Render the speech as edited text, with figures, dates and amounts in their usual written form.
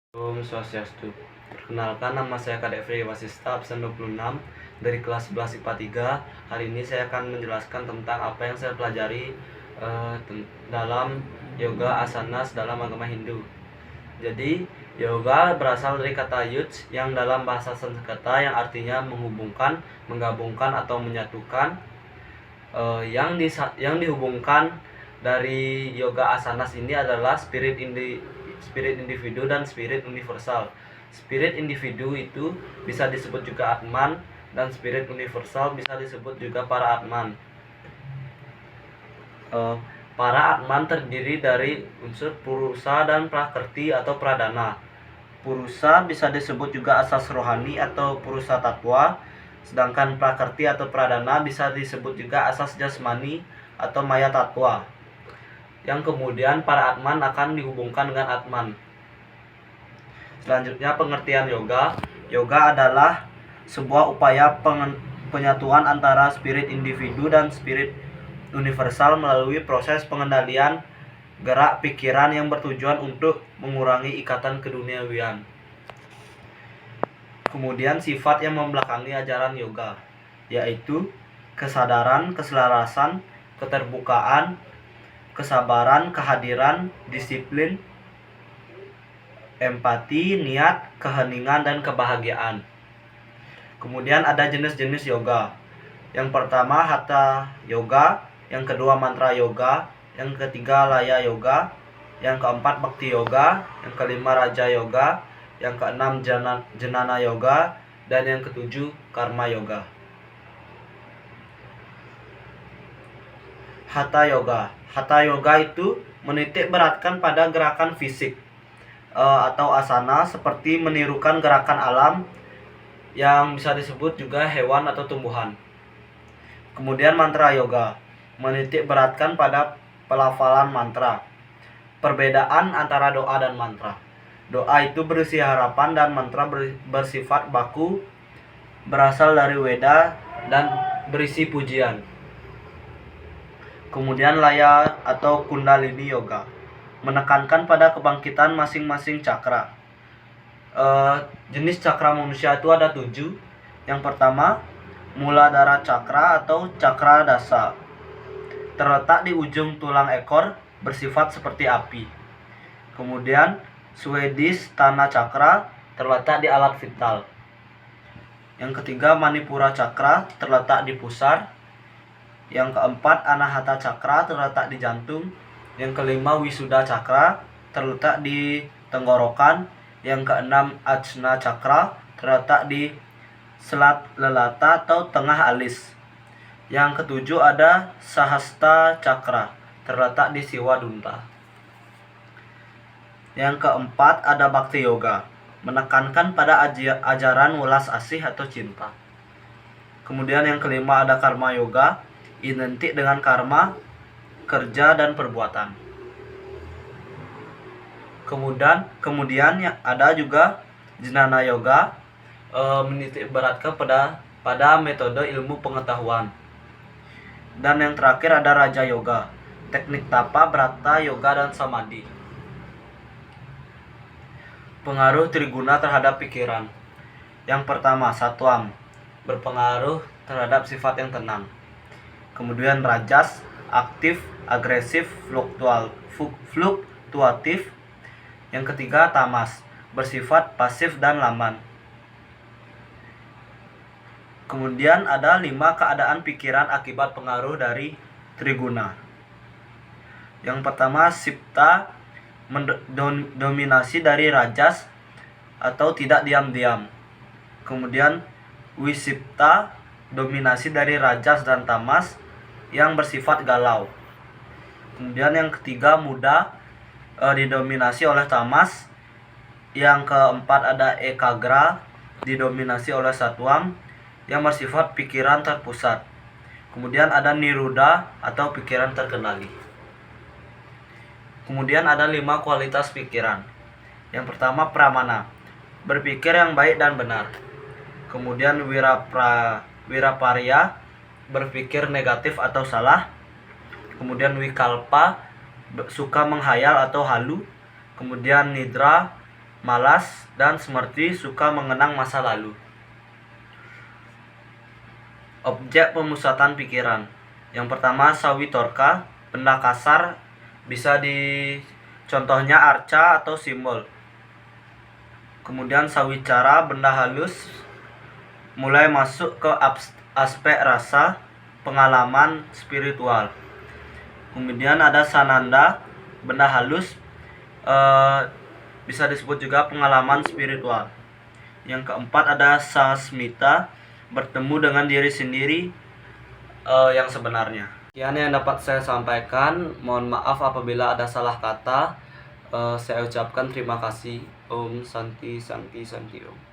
Om Swastiastu. Perkenalkan, nama saya Kadek Fri Wasista, absen 26 dari kelas 11 IPA 3. Hari ini saya akan menjelaskan tentang apa yang saya pelajari dalam yoga asanas dalam agama Hindu. Jadi, yoga berasal dari kata yuj yang dalam bahasa Sanskerta yang artinya menghubungkan, menggabungkan atau menyatukan. Yang dihubungkan dari yoga asanas ini adalah spirit individu dan spirit universal. Spirit individu itu bisa disebut juga Atman, dan spirit universal bisa disebut juga para Atman. Para Atman terdiri dari unsur Purusa dan Prakrti atau Pradana. Purusa bisa disebut juga asas rohani atau Purusa Tatwa, sedangkan Prakrti atau Pradana bisa disebut juga asas jasmani atau Maya Tatwa, yang kemudian para Atman akan dihubungkan dengan Atman. Selanjutnya, pengertian yoga. Yoga adalah sebuah upaya penyatuan antara spirit individu dan spirit universal melalui proses pengendalian gerak pikiran yang bertujuan untuk mengurangi ikatan keduniawian. Kemudian sifat yang membelakangi ajaran yoga, yaitu kesadaran, keselarasan, keterbukaan, kesabaran, kehadiran, disiplin, empati, niat, keheningan, dan kebahagiaan. Kemudian ada jenis-jenis yoga. Yang pertama Hatha yoga, yang kedua mantra yoga, yang ketiga laya yoga, yang keempat bhakti yoga, yang kelima raja yoga, yang keenam jnana yoga, dan yang ketujuh karma yoga. Hatha yoga. Hatha yoga itu menitik beratkan pada gerakan fisik atau asana, seperti menirukan gerakan alam yang bisa disebut juga hewan atau tumbuhan. Kemudian mantra yoga menitik beratkan pada pelafalan mantra. Perbedaan antara doa dan mantra. Doa itu berisi harapan dan mantra bersifat baku, berasal dari Weda dan berisi pujian. Kemudian laya atau kundalini yoga menekankan pada kebangkitan masing-masing cakra. Jenis cakra manusia itu ada 7. Yang pertama, Muladhara cakra atau cakra dasa, terletak di ujung tulang ekor, bersifat seperti api. Kemudian Swadhisthana cakra terletak di alat vital. Yang ketiga, Manipura cakra terletak di pusar. Yang keempat, Anahata cakra terletak di jantung. Yang kelima, Wisuddha cakra terletak di tenggorokan. Yang keenam, Ajna cakra terletak di selat lelata atau tengah alis. Yang ketujuh ada Sahasta cakra terletak di siwa dunta. Yang keempat ada bhakti yoga, menekankan pada ajaran welas asih atau cinta. Kemudian yang kelima ada karma yoga, identik dengan karma, kerja, dan perbuatan. Kemudian ada juga jnana yoga, menitik beratkan pada metode ilmu pengetahuan. Dan yang terakhir ada raja yoga, teknik tapa, brata, yoga, dan samadhi. Pengaruh triguna terhadap pikiran. Yang pertama, satwam, berpengaruh terhadap sifat yang tenang. Kemudian rajas, aktif, agresif, fluktuatif. Yang ketiga, tamas, bersifat pasif dan lamban. Kemudian ada 5 keadaan pikiran akibat pengaruh dari triguna. Yang pertama, sipta, mendominasi dari rajas atau tidak diam-diam. Kemudian wisipta, dominasi dari rajas dan tamas yang bersifat galau. Kemudian yang ketiga, muda, didominasi oleh tamas. Yang keempat ada ekagra, didominasi oleh satwam yang bersifat pikiran terpusat. Kemudian ada niruda atau pikiran terkendali. Kemudian ada 5 kualitas pikiran. Yang pertama, pramana, berpikir yang baik dan benar. Kemudian wiraparya, berpikir negatif atau salah. Kemudian wikalpa, suka menghayal atau halu. Kemudian nidra, malas, dan seperti suka mengenang masa lalu. Objek pemusatan pikiran. Yang pertama, sawitorka, benda kasar, bisa contohnya arca atau simbol. Kemudian sawicara, benda halus, mulai masuk ke aspek rasa, pengalaman spiritual. Kemudian ada sananda, benda halus, bisa disebut juga pengalaman spiritual. Yang keempat ada sasmita, bertemu dengan diri sendiri yang sebenarnya. Sekian yang dapat saya sampaikan. Mohon maaf apabila ada salah kata. Saya ucapkan terima kasih. Om Santi Santi Santi Om.